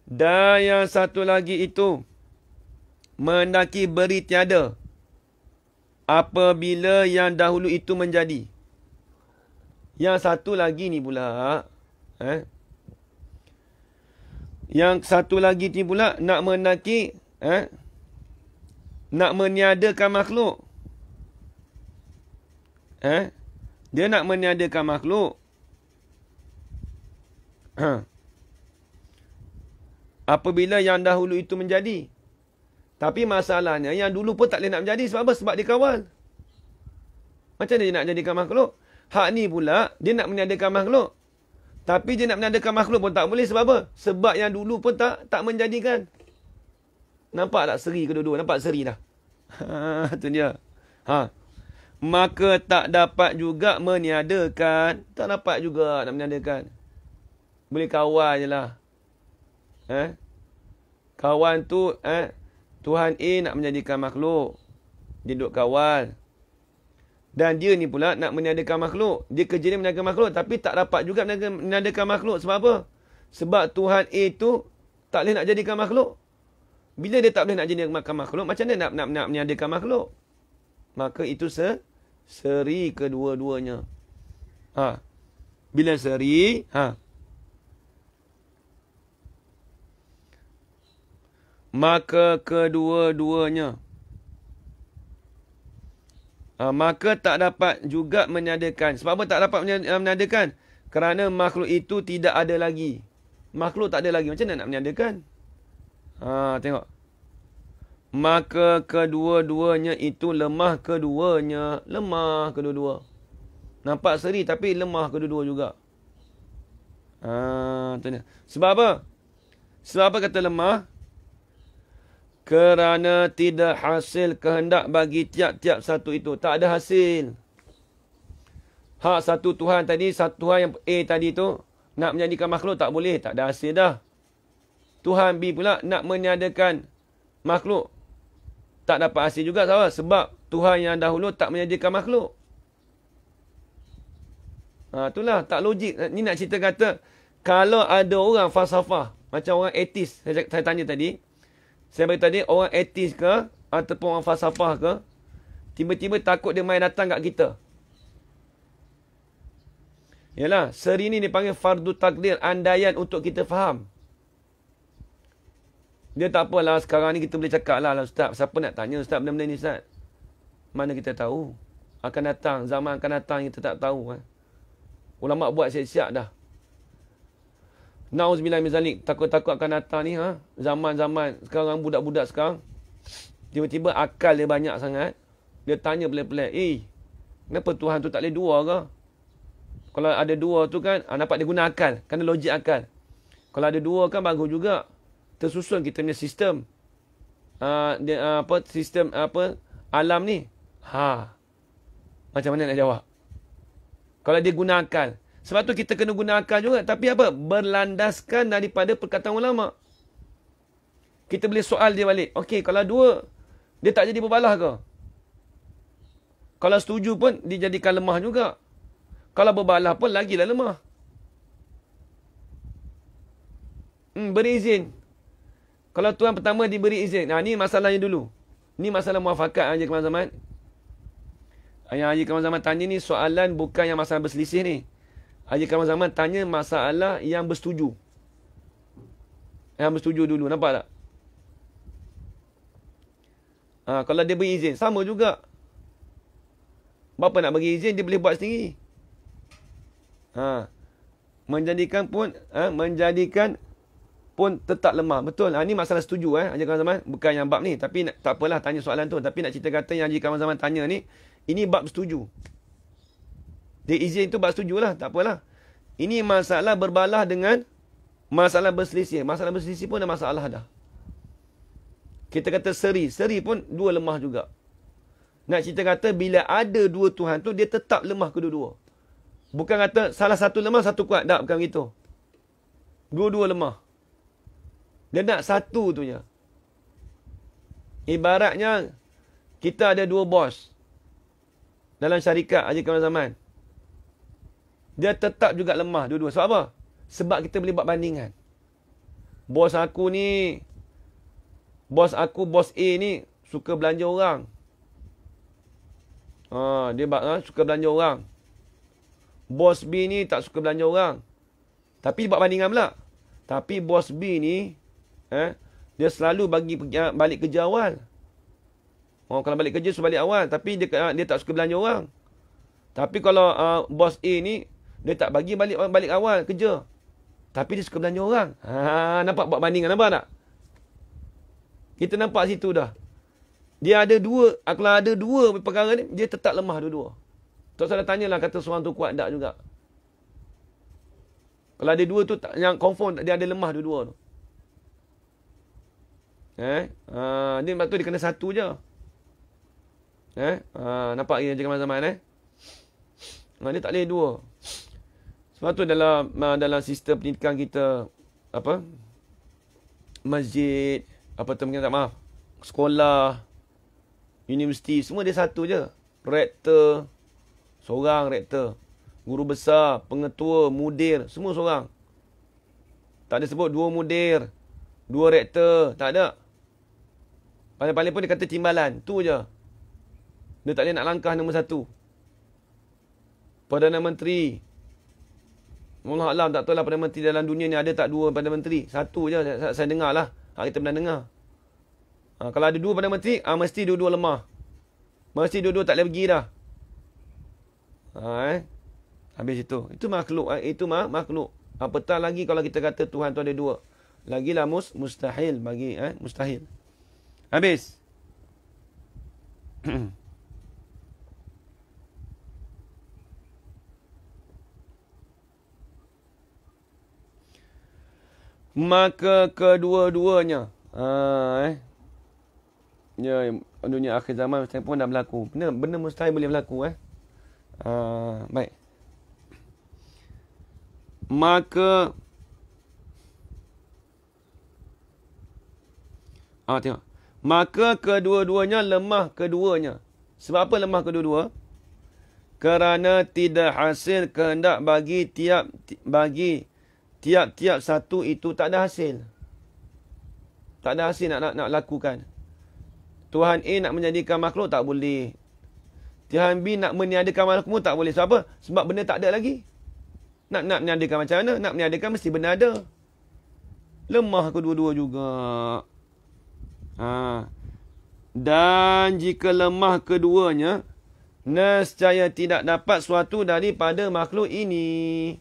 Dan yang satu lagi itu. Menghendaki beri tiada. Apabila yang dahulu itu menjadi. Yang satu lagi ni pula. Yang satu lagi ni pula. Nak menghendaki. Nak meniadakan makhluk. Dia nak meniadakan makhluk. Apabila yang dahulu itu menjadi. Tapi masalahnya yang dulu pun tak boleh nak menjadi. Sebab apa? Sebab dia kawal. Macam mana dia nak jadikan makhluk? Hak ni pula dia nak meniadakan makhluk. Tapi dia nak menandakan makhluk pun tak boleh. Sebab apa? Sebab yang dulu pun tak menjadikan. Nampak tak seri kedua-dua? Nampak seri dah. Itu dia. Maka tak dapat juga meniadakan. Tak dapat juga nak meniadakan. Boleh kawal je lah. Kawan tu, Tuhan A nak menjadikan makhluk. Dia duduk kawal. Dan dia ni pula nak meniadakan makhluk. Dia kerja dia meniadakan makhluk. Tapi tak dapat juga meniadakan makhluk. Sebab apa? Sebab Tuhan A tu tak boleh nak jadikan makhluk. Bila dia tak boleh nak jadikan makhluk, macam mana nak meniadakan makhluk? Maka itu seri kedua-duanya. Bila seri, maka kedua-duanya. Maka tak dapat juga meniadakan. Sebab apa tak dapat meniadakan? Kerana makhluk itu tidak ada lagi. Makhluk tak ada lagi. Macam mana nak meniadakan? Tengok. Maka kedua-duanya itu lemah keduanya. Lemah kedua-dua. Nampak seri tapi lemah kedua-dua juga. Sebab apa? Sebab apa kata lemah? Kerana tidak hasil kehendak bagi tiap-tiap satu itu. Tak ada hasil. Hak satu Tuhan tadi, satu Tuhan yang A tadi tu, nak menjadikan makhluk tak boleh. Tak ada hasil dah. Tuhan B pula nak meniadakan makhluk. Tak dapat hasil juga. Sebab Tuhan yang dahulu tak menjadikan makhluk. Itulah, tak logik. Ni nak cerita kata, kalau ada orang falsafah, macam orang etis, saya tanya tadi, saya beritahu tadi, orang etis ke, ataupun orang falsafah ke, tiba-tiba takut dia main datang kat kita. Yalah, seri ni dipanggil fardu takdir, andaian untuk kita faham. Dia tak apalah, sekarang ni kita boleh cakap lah, Ustaz, siapa nak tanya Ustaz benda-benda ni Ustaz? Mana kita tahu? Akan datang, zaman akan datang kita tak tahu. Ulama buat siap-siap dah. Na'uzubillah min zalik, takut-takut akan datang ni, zaman-zaman sekarang, budak-budak sekarang, tiba-tiba akal dia banyak sangat, dia tanya pelik-pelik, kenapa Tuhan tu tak boleh dua ke? Kalau ada dua tu kan, nampak dia guna akal, kerana logik akal. Kalau ada dua kan bagus juga, tersusun kita punya sistem, sistem alam ni. Macam mana nak jawab? Kalau dia guna akal. Sebab tu kita kena guna akal juga. Tapi apa? Berlandaskan daripada perkataan ulama. Kita boleh soal dia balik. Okey, kalau dua, dia tak jadi berbalah ke? Kalau setuju pun, dijadikan lemah juga. Kalau berbalah pun, lagilah lemah. Beri izin. Kalau tuan pertama diberi izin. Ni masalahnya dulu. Ni masalah muafakat Haji Kamal Zaman. Yang Haji Kamal Zaman tanya ni soalan bukan yang masalah berselisih ni. Haji Kamal Zaman tanya masalah yang bersetuju. Yang bersetuju dulu. Nampak tak? Kalau dia beri izin. Sama juga. Bapa nak bagi izin, dia boleh buat sendiri. Menjadikan pun tetap lemah. Betul. Ini masalah setuju. Haji Kamal Zaman. Bukan yang bab ni. Tapi tak apalah tanya soalan tu. Tapi nak cerita kata yang Haji Kamal Zaman tanya ni. Ini bab setuju. Dia izin tu bab setuju lah. Tak apalah. Ini masalah berbalah dengan masalah berselisih. Masalah berselisih pun ada masalah dah. Kita kata seri. Seri pun dua lemah juga. Nak cerita kata bila ada dua Tuhan tu, dia tetap lemah kedua-dua. Bukan kata salah satu lemah, satu kuat. Tak, bukan begitu. Dua-dua lemah. Dia nak satu tu je. Ibaratnya, kita ada dua bos. Dalam syarikat Haji Kamal Zaman. Dia tetap juga lemah dua-dua. Sebab apa? Sebab kita boleh buat bandingan. Bos aku, bos A ni suka belanja orang. Dia suka belanja orang. Bos B ni tak suka belanja orang. Tapi buat bandingan pula. Tapi bos B ni, dia selalu balik kerja awal. Kalau balik kerja, suruh balik awal. Tapi dia tak suka belanja orang. Tapi kalau bos A ni, dia tak bagi balik awal kerja. Tapi dia suka belanja orang. Nampak buat bandingan, nampak tak? Kita nampak situ dah. Dia ada dua, kalau ada dua perkara ni, dia tetap lemah dua-dua. Tok saya tanyalah, kata seorang tu kuat tak juga. Kalau ada dua tu, yang confirm dia ada lemah dua-dua tu. Dia sebab tu dia kena satu je. Nampak dia cakap zaman-zaman dia tak boleh dua. Sebab tu dalam sistem pendidikan kita, masjid, sekolah, universiti, semua dia satu je. Rektor, seorang rektor. Guru besar, pengetua, mudir, semua seorang. Tak ada sebut dua mudir, dua rektor, tak ada. Paling-paling pun dia kata timbalan, tu je. Dia tak boleh nak langkah nombor satu. Perdana Menteri. Allah Alam, tak tahu lah Perdana Menteri dalam dunia ni ada tak dua Perdana Menteri. Satu je saya dengar lah. Kita pernah dengar. Kalau ada dua Perdana Menteri, mesti dua-dua lemah. Mesti dua-dua tak boleh pergi dah. Habis itu. Itu makhluk. Itu makhluk. Apatah lagi kalau kita kata Tuhan tu ada dua. Lagilah mustahil bagi. Mustahil. Habis. Maka kedua-duanya. Ya, dunia akhir zaman saya pun dah berlaku. Benda mustahil boleh berlaku. Baik. Maka tengok. Maka kedua-duanya lemah keduanya. Sebab apa lemah kedua-dua? Kerana tidak hasil kehendak bagi tiap-tiap satu itu tak ada hasil. Tak ada hasil nak lakukan. Tuhan A nak menjadikan makhluk tak boleh. Tuhan B nak meniadakan makhluk tak boleh. Sebab apa? Sebab benda tak ada lagi. Nak meniadakan macam mana? Nak meniadakan mesti benda ada. Lemah kedua-dua juga. Dan jika lemah keduanya, nescaya tidak dapat suatu daripada makhluk ini.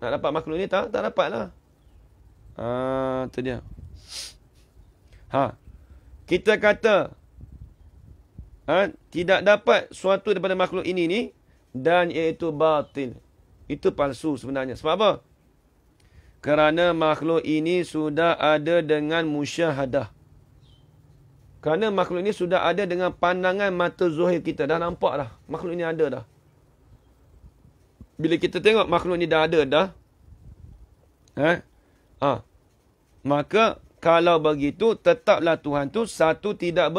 Nak dapat makhluk ini tak dapatlah. Tu dia. Kita kata tidak dapat suatu daripada makhluk ini ni, dan iaitu batil. Itu palsu sebenarnya. Sebab apa? Kerana makhluk ini sudah ada dengan musyahadah. Kerana makhluk ini sudah ada dengan pandangan mata zuhir kita. Dah nampak dah. Makhluk ini ada dah. Bila kita tengok makhluk ini dah ada dah. Maka kalau begitu, tetaplah Tuhan tu satu tidak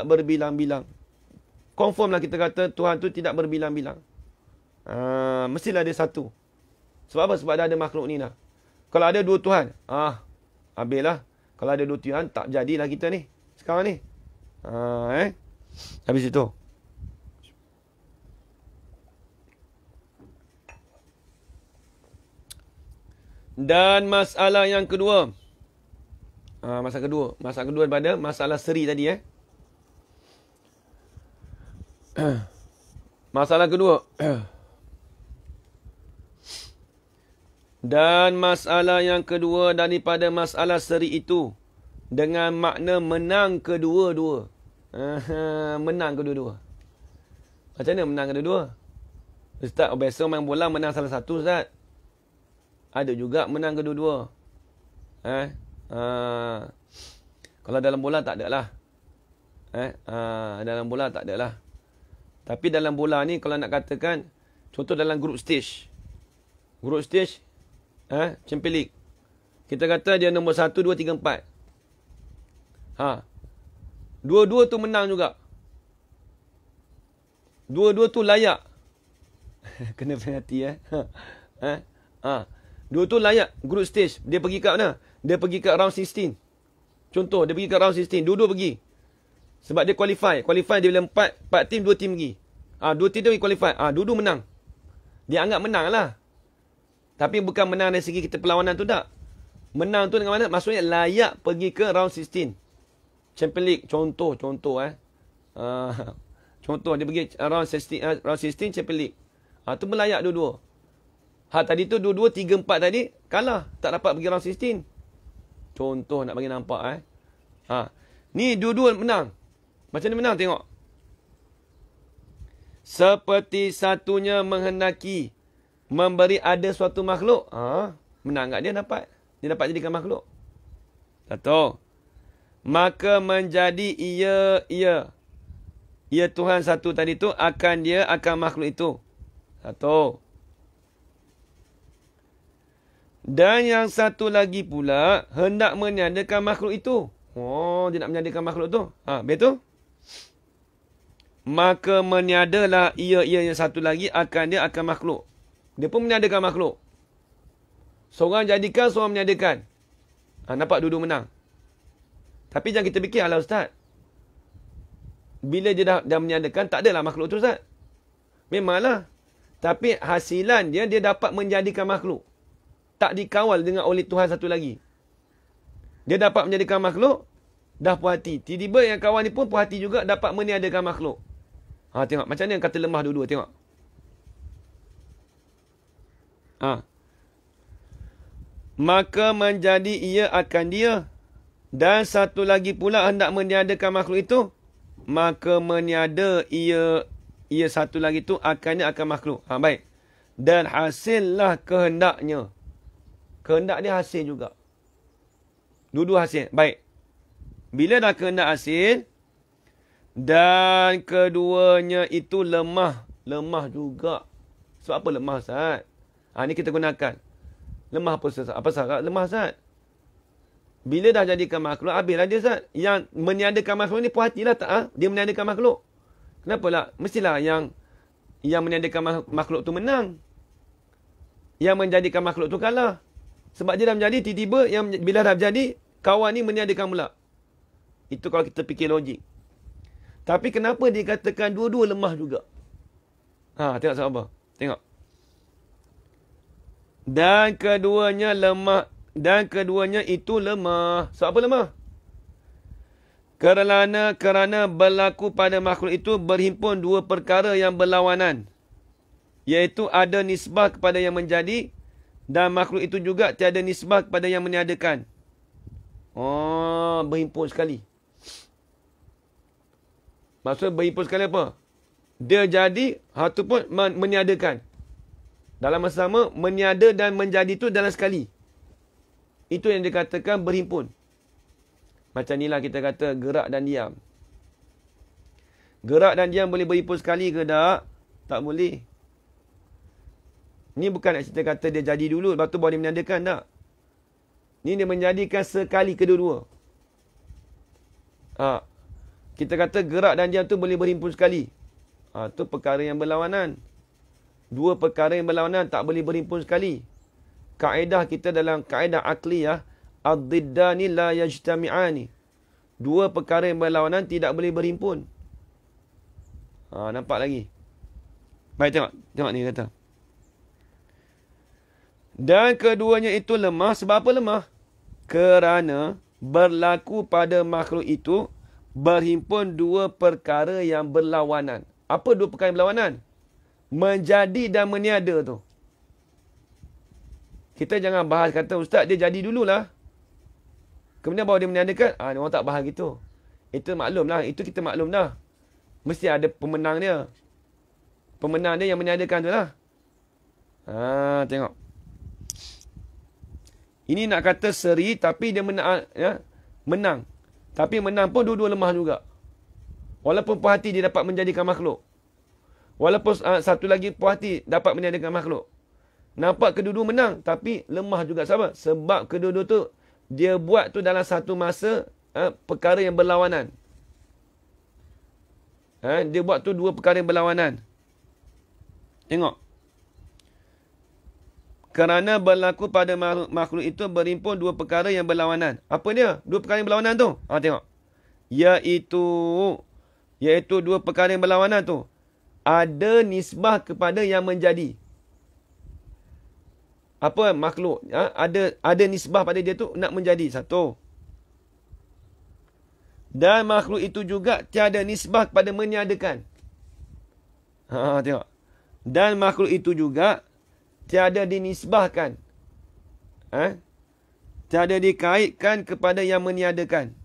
berbilang-bilang. Confirmlah kita kata Tuhan tu tidak berbilang-bilang. Mestilah dia satu. Sebab apa? Sebab dah ada makhluk ni dah. Kalau ada dua Tuhan, habislah. Kalau ada dua Tuhan, tak jadilah kita ni. Sekarang ni. Habis itu. Dan masalah yang kedua. Masalah kedua daripada masalah seri tadi. Masalah kedua. Dan masalah yang kedua daripada masalah seri itu, dengan makna menang kedua-dua. Menang kedua-dua. Macam mana menang kedua-dua? Ustaz, biasa main bola menang salah satu, Ustaz. Ada juga menang kedua-dua. Kalau dalam bola tak ada lah. Dalam bola tak ada lah. Tapi dalam bola ni kalau nak katakan, contoh dalam group stage. Group stage, Champions League. Kita kata dia nombor 1, 2, 3, 4. Dua-dua tu menang juga. Dua-dua tu layak. Kena penalti Dua tu layak group stage. Dia pergi kat mana? Dia pergi kat round 16. Contoh, dia pergi kat round 16. Dua-dua pergi. Sebab dia qualify. Qualify dia bila 4 tim, 2 tim pergi. 2 tim dia pergi qualify. Dua-dua menang. Dia anggap menang lah. Tapi bukan menang dari segi kita perlawanan tu tak. Menang tu dengan mana? Maksudnya layak pergi ke round 16. Champions League. Contoh. Contoh, dia pergi round 16 Champions League. Tu melayak dua-dua. Tadi tu dua-dua, 3-4 tadi kalah. Tak dapat pergi round 16. Contoh nak bagi nampak. Ni dua-dua menang. Macam mana menang? Tengok. Seperti satunya menghendaki memberi ada suatu makhluk. Menang tak dia dapat? Dia dapat jadikan makhluk. Satu. Maka menjadi ia Tuhan satu tadi tu akan makhluk itu. Satu. Dan yang satu lagi pula hendak meniadakan makhluk itu. Dia nak meniadakan makhluk tu. Betul? Maka meniadalah ia yang satu lagi akan makhluk. Dia pun meniadakan makhluk. Seorang jadikan, seorang meniadakan. Nampak dua-dua menang. Tapi jangan kita fikir, alah Ustaz, bila dia dah meniadakan, tak adalah makhluk tu Ustaz. Memanglah. Tapi hasilan dia dapat menjadikan makhluk. Tak dikawal dengan oleh Tuhan satu lagi. Dia dapat menjadikan makhluk, dah puas hati. Tiba-tiba yang kawan ni pun puas hati juga, dapat meniadakan makhluk. Tengok, macam mana yang kata lemah dua-dua, tengok. Maka menjadi ia akan dia. Dan satu lagi pula hendak meniadakan makhluk itu. Maka meniada ia satu lagi tu akan makhluk. Baik. Dan hasillah kehendaknya. Kehendak dia hasil juga. Dua-dua hasil. Baik. Bila dah kehendak hasil. Dan keduanya itu lemah. Lemah juga. Sebab apa lemah Ustaz? Ni kita gunakan. Lemah apa Ustaz? Apa syarat lemah Ustaz? Bila dah jadikan makhluk, habislah dia Ustaz. Yang meniadakan makhluk ni puas hatilah tak? Dia meniadakan makhluk. Kenapa lah? Mestilah yang meniadakan makhluk tu menang. Yang menjadikan makhluk tu kalah. Sebab dia dah menjadi, tiba-tiba bila dah jadi, kawan ni meniadakan pula. Itu kalau kita fikir logik. Tapi kenapa dikatakan dua-dua lemah juga? Tengok sebab apa? Tengok. Dan keduanya lemah. Dan keduanya itu lemah. Sebab apa lemah? Kerana berlaku pada makhluk itu berhimpun dua perkara yang berlawanan. Iaitu ada nisbah kepada yang menjadi. Dan makhluk itu juga tiada nisbah kepada yang meniadakan. Berhimpun sekali. Maksudnya berhimpun sekali apa? Dia jadi, itu pun meniadakan. Dalam masa sama, meniada dan menjadi itu dalam sekali. Itu yang dikatakan berhimpun. Macam inilah kita kata gerak dan diam. Gerak dan diam boleh berhimpun sekali ke tak? Tak boleh. Ni bukan nak cerita kata dia jadi dulu, lepas tu baru dia meniadakan, tak? Ni dia menjadikan sekali kedua-dua. Kita kata gerak dan diam tu boleh berhimpun sekali. Tu perkara yang berlawanan. Dua perkara yang berlawanan tak boleh berhimpun sekali. Kaedah kita dalam kaedah akliyah, ad-diddani la yajtami'ani. Dua perkara yang berlawanan tidak boleh berhimpun. Nampak lagi? Baik, tengok ni kata. Dan keduanya itu lemah. Sebab apa lemah? Kerana berlaku pada makhluk itu berhimpun dua perkara yang berlawanan. Apa dua perkara yang berlawanan? Menjadi dan meniada tu. Kita jangan bahas kata Ustaz dia jadi dululah. Kemudian baru dia meniadakan. Orang tak bahas gitu. Itu maklum lah. Itu kita maklum dah. Mesti ada pemenang dia. Pemenang dia yang meniadakan tu lah. Tengok. Ini nak kata seri tapi dia menang. Menang. Tapi menang pun dua-dua lemah juga. Walaupun puas hati dia dapat menjadikan makhluk. Walaupun satu lagi puas hati dapat meniadakan makhluk. Nampak kedua-dua menang. Tapi lemah juga. Sebab kedua-dua tu dia buat tu dalam satu masa perkara yang berlawanan. Dia buat tu dua perkara yang berlawanan. Tengok. Kerana berlaku pada makhluk itu berhimpun dua perkara yang berlawanan. Apa dia? Dua perkara yang berlawanan tu. Tengok. Iaitu dua perkara yang berlawanan tu. Ada nisbah kepada yang menjadi. Apa makhluk? Ada nisbah pada dia tu nak menjadi. Satu. Dan makhluk itu juga tiada nisbah kepada meniadakan. Tengok. Dan makhluk itu juga tiada dinisbahkan. Tiada dikaitkan kepada yang meniadakan.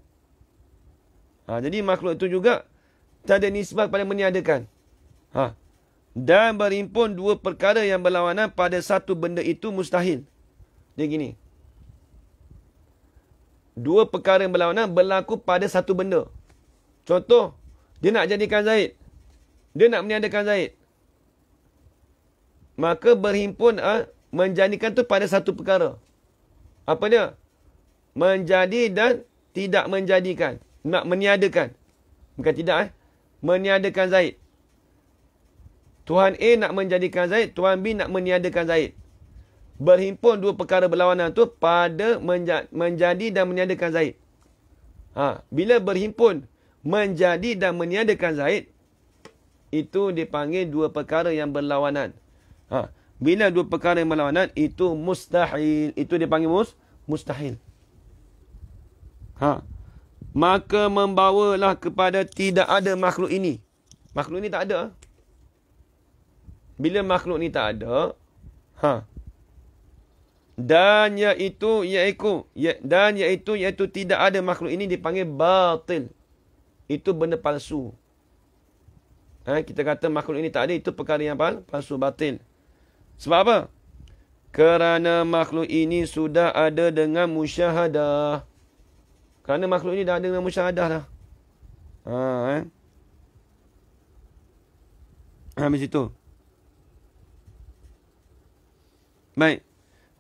Jadi makhluk itu juga tiada nisbah kepada meniadakan. Dan berhimpun dua perkara yang berlawanan pada satu benda itu mustahil. Dia gini. Dua perkara yang berlawanan berlaku pada satu benda. Contoh, dia nak jadikan Zaid. Dia nak meniadakan Zaid. Maka berhimpun menjadikan tu pada satu perkara. Apa dia? Menjadi dan tidak menjadikan. Nak meniadakan. Bukan tidak meniadakan Zaid. Tuhan A nak menjadikan Zaid, Tuhan B nak meniadakan Zaid. Berhimpun dua perkara berlawanan tu pada menjadi dan meniadakan Zaid. Bila berhimpun menjadi dan meniadakan Zaid, itu dipanggil dua perkara yang berlawanan. Bila dua perkara yang berlawanan, itu mustahil. Itu dipanggil mustahil. Maka membawalah kepada tidak ada makhluk ini. Makhluk ini tak ada. Bila makhluk ni tak ada, dan iaitu tidak ada makhluk ini dipanggil batil. Itu benda palsu. Kita kata makhluk ini tak ada, itu perkara yang palsu, batil. Sebab apa? Kerana makhluk ini sudah ada dengan musyahadah. Kerana makhluk ini dah ada dengan musyahadah dah. Habis itu. Baik.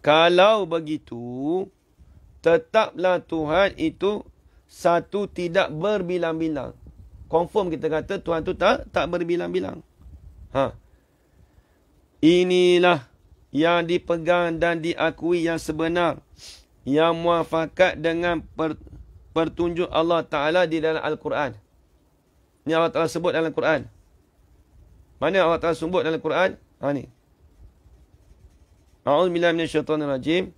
Kalau begitu, tetaplah Tuhan itu satu, tidak berbilang-bilang. Confirm kita kata Tuhan itu tak berbilang-bilang. Inilah yang dipegang dan diakui yang sebenar, yang muafakat dengan pertunjuk Allah Ta'ala di dalam Al-Quran. Ini Allah Ta'ala sebut dalam Al-Quran. Mana Allah Ta'ala sebut dalam Al-Quran? Ni. A'udzubillahi minasyaitonirrajim.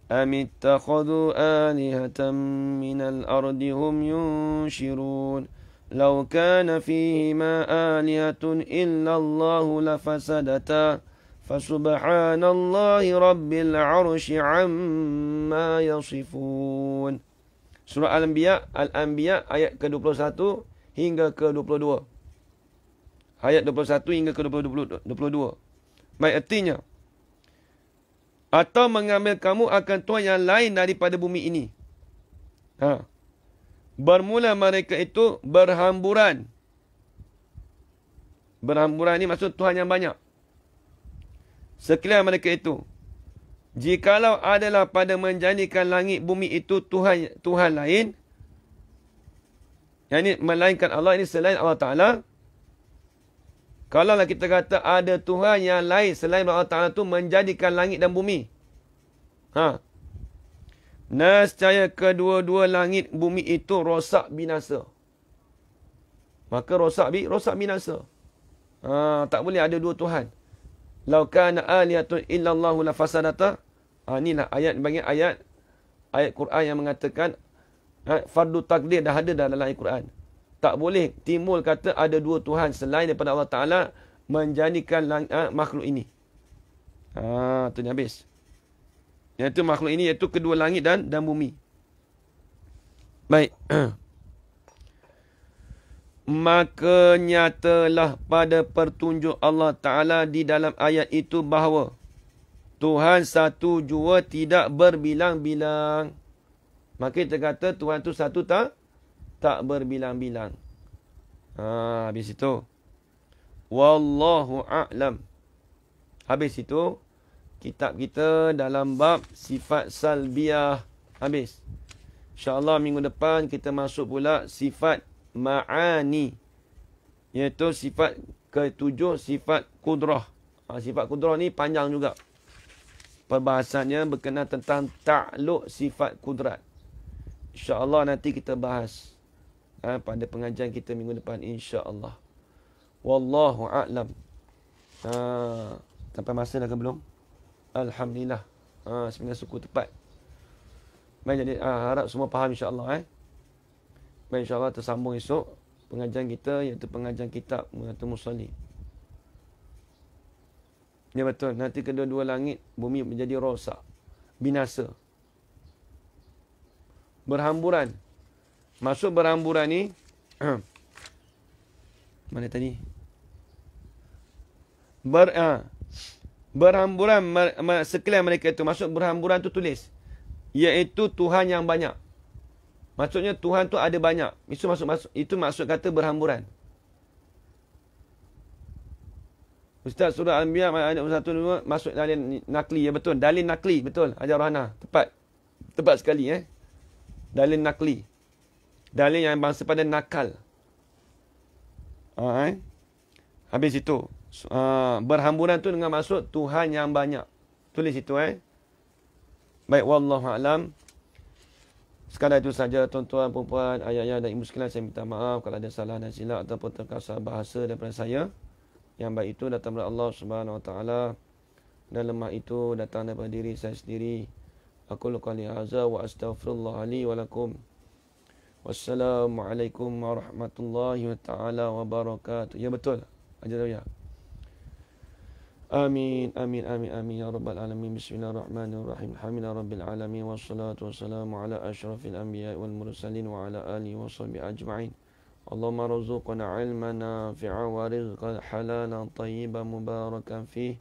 Amittakhadhu alihatan minal ardi hum yunshirun. Law kana fihima alihatun illa Allahu lafasadata. Fasubhanallahi rabbil arsy amma yasifun. Surah Al-Anbiya ayat ke-21 hingga ke-22. Ayat 21 hingga ke-22. Baik, artinya, atau mengambil kamu akan Tuhan yang lain daripada bumi ini. Bermula mereka itu berhamburan. Berhamburan ini maksud Tuhan yang banyak. Sekalian mereka itu, jikalau adalah pada menjadikan langit bumi itu Tuhan lain, yang ini melainkan Allah, ini selain Allah Ta'ala. Kalaulah kita kata ada Tuhan yang lain selain Allah Ta'ala tu menjadikan langit dan bumi. Nescaya kedua-dua langit bumi itu rosak binasa. Maka rosak binasa. Tak boleh ada dua Tuhan. Lau kana alihatun illallahu lafasadata. Inilah ayat bagi ayat Quran yang mengatakan fardu takdir dah ada dalam ayat Quran. Tak boleh timbul kata ada dua Tuhan selain daripada Allah Ta'ala menjadikan makhluk ini. Itu habis. Iaitu makhluk ini iaitu kedua langit dan bumi. Baik. Maka nyatalah pada pertunjuk Allah Ta'ala di dalam ayat itu bahawa Tuhan satu jua tidak berbilang-bilang. Maka kita kata Tuhan itu satu tak berbilang-bilang. Habis itu. Wallahu a'lam. Habis itu. Kitab kita dalam bab sifat salbiyah. Habis. InsyaAllah minggu depan kita masuk pula sifat ma'ani. Iaitu sifat ketujuh, sifat kudrah. Sifat kudrah ni panjang juga. Perbahasannya berkenaan tentang ta'luk sifat kudrat. InsyaAllah nanti kita bahas. Pada pengajian kita minggu depan insya-Allah. Wallahu a'lam. Sampai masa dah ke belum? Alhamdulillah. Sebenarnya suku tepat. Baik, jadi harap semua faham insya-Allah Baik, insya-Allah tersambung esok pengajian kita iaitu pengajian kitab Muhammad Musalli. Ya betul, nanti kedua-dua langit bumi menjadi rosak, binasa. Berhamburan. Maksud berhamburan ni mana tadi? Berhamburan sekalian mereka itu. Maksud berhamburan tu tulis. Iaitu Tuhan yang banyak. Maksudnya Tuhan tu ada banyak. Itu maksud kata berhamburan. Ustaz surah Al-Anbiya ayat 1 masuk dalil nakli. Ya betul. Dalil nakli. Betul. Ajar Rahana. Tepat. Tepat sekali. Dalil nakli. Dalil yang bangsa pada nakal. Habis itu. Berhamburan tu dengan maksud Tuhan yang banyak. Tulis itu. Baik. Wallahu'alam. Sekadar itu saja tuan-tuan, perempuan, ayah-ayah dan ibu sekalian. Saya minta maaf kalau ada salah dan silap ataupun terkasar bahasa daripada saya. Yang baik itu datang dari Allah Subhanahu Wa Taala dan lemah itu datang daripada diri saya sendiri. Aku qali hadza wa astaghfirullah li wa lakum. Wassalamualaikum warahmatullahi taala wabarakatuh. Ya betul. Ajar ya. Amin amin amin amin ya rabbal alamin. Bismillahirrahmanirrahim. Alhamdulillah rabbil alamin wassalatu wassalamu ala asyrafil anbiya'i wal mursalin wa ala alihi washabbihi ajma'in. اللهم ارزقنا علما نافعا ورزقا حلالا طيبا مباركا فيه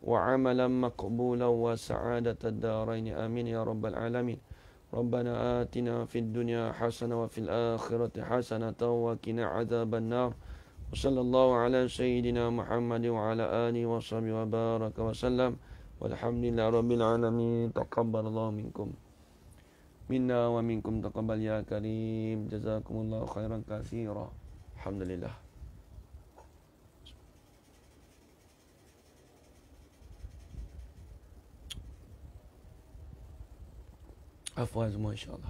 وعملا مقبولا وسعادة الدارين آمين يا رب العالمين. ربنا آتنا في الدنيا حسنة وفي الآخرة حسنة وقنا عذاب النار. وصلى الله على سيدنا محمد وعلى آله وصحبه وبارك وسلم والحمد لله رب العالمين. تقبل الله منكم minna wa minkum taqabbal ya karim. Jazakumullahu khairan katsira. Alhamdulillah. Afwan semua insya-Allah.